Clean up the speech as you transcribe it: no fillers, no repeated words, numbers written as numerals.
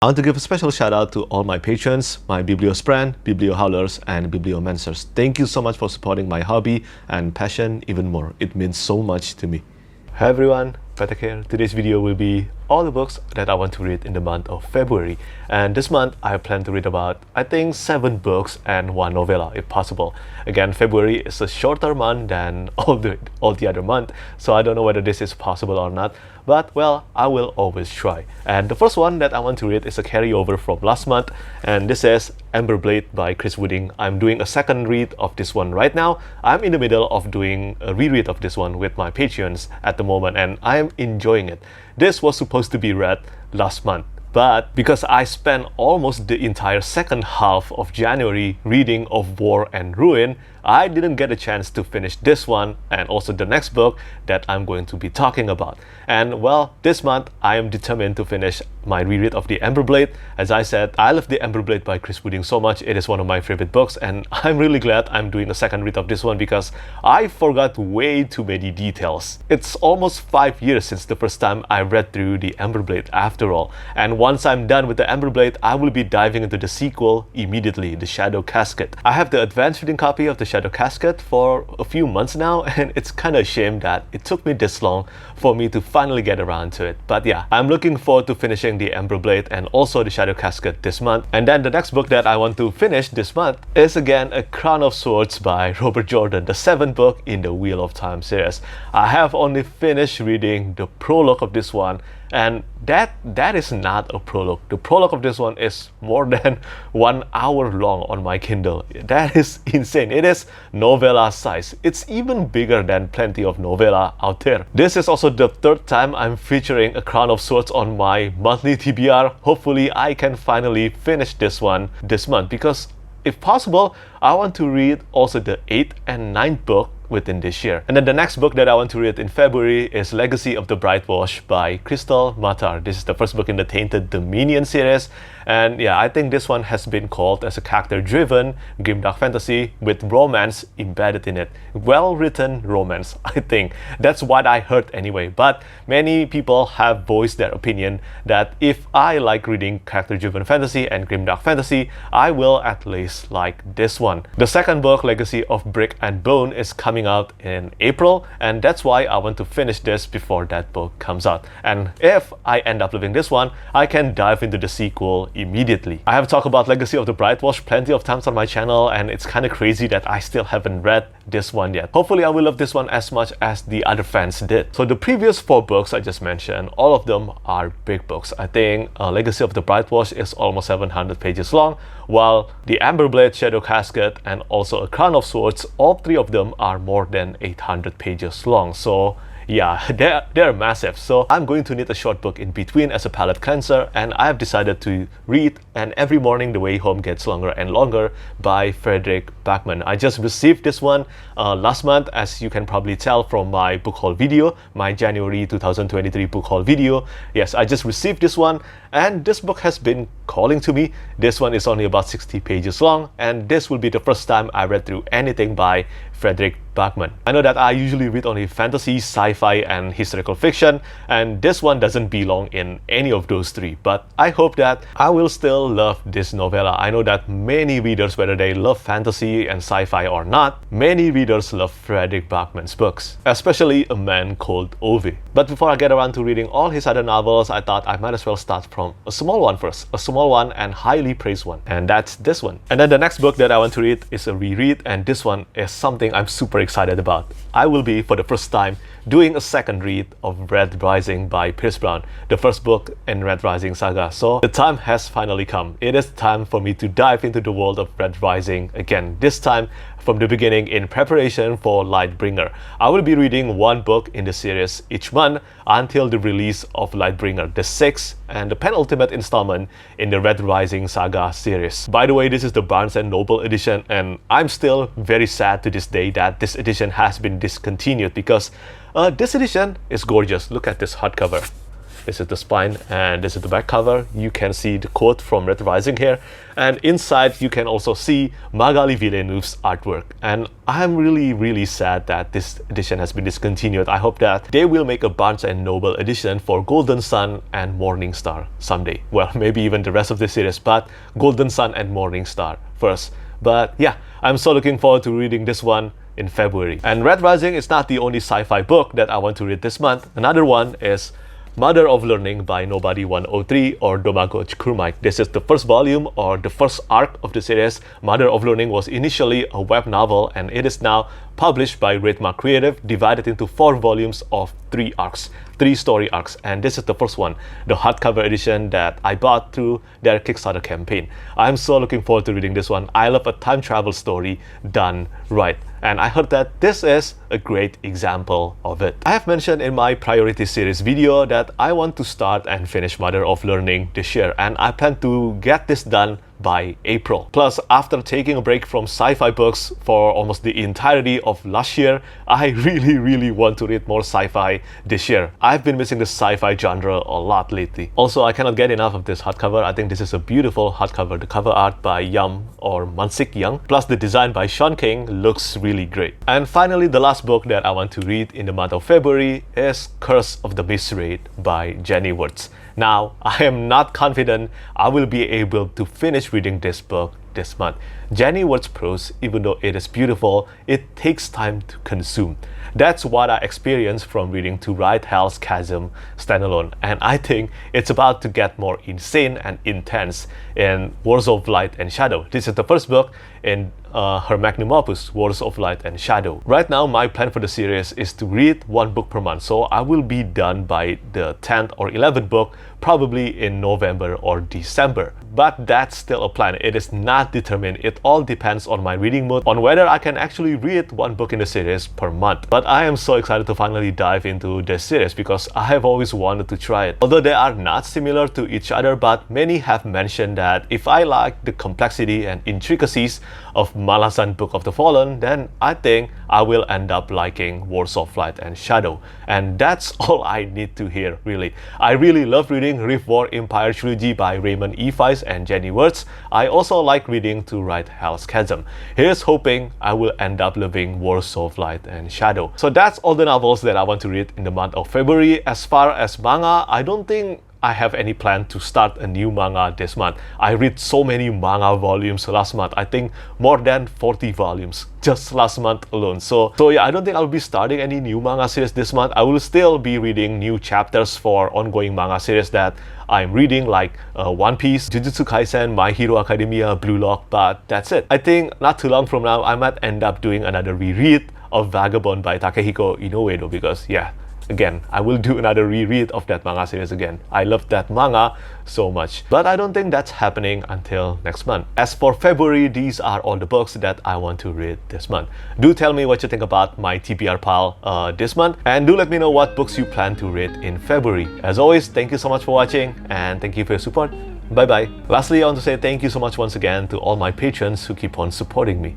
I want to give a special shout out to all my patrons, my Bibliosprand, Bibliohowlers, and Bibliomancers. Thank you so much for supporting my hobby and passion even more. It means so much to me. Hi everyone, Petrik here. Today's video will be all the books that I want to read in the month of February. And this month, I plan to read about, I think, 7 books and 1 novella, if possible. Again, February is a shorter month than all the other month, so I don't know whether this is possible or not. But, well, I will always try. And the first one that I want to read is a carryover from last month, and this is Ember by Krystle. I'm doing a second read of this one right now. I'm in the middle of doing a reread of this one with my patrons at the moment, and I'm enjoying it. This was supposed to be read last month, but because I spent almost the entire second half of January reading of War and Ruin, I didn't get a chance to finish this one and also the next book that I'm going to be talking about. And well, this month I am determined to finish my reread of the Ember. As I said, I love the Ember by Krystle so much. It is one of my favorite books, and I'm really glad I'm doing a second read of this one because I forgot way too many details. It's almost 5 years since the first time I read through the Ember after all. And once I'm done with the Ember, I will be diving into the sequel immediately, The Shadow Casket. I have the advanced reading copy of The Shadow Casket for a few months now, and it's kind of a shame that it took me this long for me to finally get around to it. But yeah, I'm looking forward to finishing the Ember and also The Shadow Casket this month. And then the next book that I want to finish this month is again A Crown of Swords by Robert Jordan, the 7th book in the Wheel of Time series. I have only finished reading the prologue of this one, and that is not a prologue. The prologue of this one is more than 1 hour long on my Kindle. That is insane. It is novella size. It's even bigger than plenty of novella out there. This is also the 3rd time I'm featuring A Crown of Swords on my monthly TBR. Hopefully I can finally finish this one this month because if possible, I want to read also the 8th and 9th book within this year. And then the next book that I want to read in February is Legacy of the Brightwash by Krystle Matar. This is the first book in the Tainted Dominion series, and yeah, I think this one has been called as a character-driven grimdark fantasy with romance embedded in it. Well-written romance, I think. That's what I heard anyway, but many people have voiced their opinion that if I like reading character-driven fantasy and grimdark fantasy, I will at least like this one. The second book, Legacy of Brick and Bone, is coming out in April, and that's why I want to finish this before that book comes out. And if I end up loving this one, I can dive into the sequel immediately. I have talked about Legacy of the Brightwash plenty of times on my channel, and it's kind of crazy that I still haven't read this one yet. Hopefully I will love this one as much as the other fans did. So the previous 4 books I just mentioned, all of them are big books. I think Legacy of the Brightwash is almost 700 pages long, while the Ember, Shadow Casket, and also A Crown of Swords, all 3 of them are more than 800 pages long. So yeah, they're massive. So I'm going to need a short book in between as a palate cleanser, and I have decided to read And Every Morning the Way Home Gets Longer and Longer by Fredrik Backman. I just received this one last month, as you can probably tell from my book haul video, my January 2023 book haul video. Yes, I just received this one, and this book has been calling to me. This one is only about 60 pages long, and this will be the first time I read through anything by Fredrik Backman. I know that I usually read only fantasy, sci-fi, and historical fiction, and this one doesn't belong in any of those 3, but I hope that I will still love this novella. I know that many readers, whether they love fantasy and sci-fi or not, many readers love Fredrik Backman's books, especially A Man Called Ove. But before I get around to reading all his other novels, I thought I might as well start from a small one first, a small one and highly praised one, and that's this one. And then the next book that I want to read is a reread, and this one is something I'm super excited about. I will be, for the first time, doing a second read of Red Rising by Pierce Brown, the first book in Red Rising saga. So the time has finally come. It is time for me to dive into the world of Red Rising again, this time from the beginning in preparation for Lightbringer. I will be reading 1 book in the series each month until the release of Lightbringer, the 6th and the penultimate installment in the Red Rising saga series. By the way, this is the Barnes & Noble edition, and I'm still very sad to this day that this edition has been discontinued because this edition is gorgeous. Look at this hardcover. This is the spine and this is the back cover. You can see the quote from Red Rising here. And inside you can also see Magali Villeneuve's artwork. And I'm really sad that this edition has been discontinued. I hope that they will make a Barnes & Noble edition for Golden Sun and Morning Star someday. Well, maybe even the rest of the series, but Golden Sun and Morning Star first. But yeah, I'm so looking forward to reading this one in February. And Red Rising is not the only sci-fi book that I want to read this month. Another one is Mother of Learning by Nobody 103 or Domagoj Kurmaic. This is the first volume or the first arc of the series. Mother of Learning was initially a web novel and it is now published by Redmark Creative, divided into 4 volumes of 3 arcs, 3 story arcs, and this is the first one, the hardcover edition that I bought through their Kickstarter campaign. I'm so looking forward to reading this one. I love a time travel story done right, and I heard that this is a great example of it. I have mentioned in my priority series video that I want to start and finish Mother of Learning this year, and I plan to get this done by April. Plus, after taking a break from sci-fi books for almost the entirety of last year, I really want to read more sci-fi this year. I've been missing the sci-fi genre a lot lately. Also, I cannot get enough of this hardcover. I think this is a beautiful hardcover. The cover art by Yum or Mansik Young, plus the design by Sean King looks really great. And finally, the last book that I want to read in the month of February is Curse of the Misread by Jenny Wirtz. Now, I am not confident I will be able to finish reading this book this month. Jenny Wirtz's prose, even though it is beautiful, it takes time to consume. That's what I experienced from reading To Ride Hell's Chasm standalone, and I think it's about to get more insane and intense in Words of Light and Shadow. This is the first book in her magnum opus, Words of Light and Shadow. Right now, my plan for the series is to read 1 book per month, so I will be done by the 10th or 11th book, probably in November or December. But that's still a plan. It is not determined. It all depends on my reading mood, on whether I can actually read 1 book in the series per month. But I am so excited to finally dive into this series because I have always wanted to try it. Although they are not similar to each other, but many have mentioned that if I like the complexity and intricacies of Malazan Book of the Fallen, then I think I will end up liking Words of Light and Shadow. And that's all I need to hear, really. I really love reading Rift War Empire Trilogy by Raymond E. Weiss and Jenny Wirtz. I also like reading To Ride Hell's Chasm. Here's hoping I will end up loving Words of Light and Shadow. So that's all the novels that I want to read in the month of February. As far as manga, I don't think I have any plan to start a new manga this month. I read so many manga volumes last month. I think more than 40 volumes just last month alone. So yeah, I don't think I'll be starting any new manga series this month. I will still be reading new chapters for ongoing manga series that I'm reading, like One Piece, Jujutsu Kaisen, My Hero Academia, Blue Lock, but that's it. I think not too long from now, I might end up doing another reread of Vagabond by Takehiko Inoue though, because yeah, again, I will do another reread of that manga series again. I love that manga so much. But I don't think that's happening until next month. As for February, these are all the books that I want to read this month. Do tell me what you think about my TBR pile this month. And do let me know what books you plan to read in February. As always, thank you so much for watching and thank you for your support. Bye bye. Lastly, I want to say thank you so much once again to all my patrons who keep on supporting me.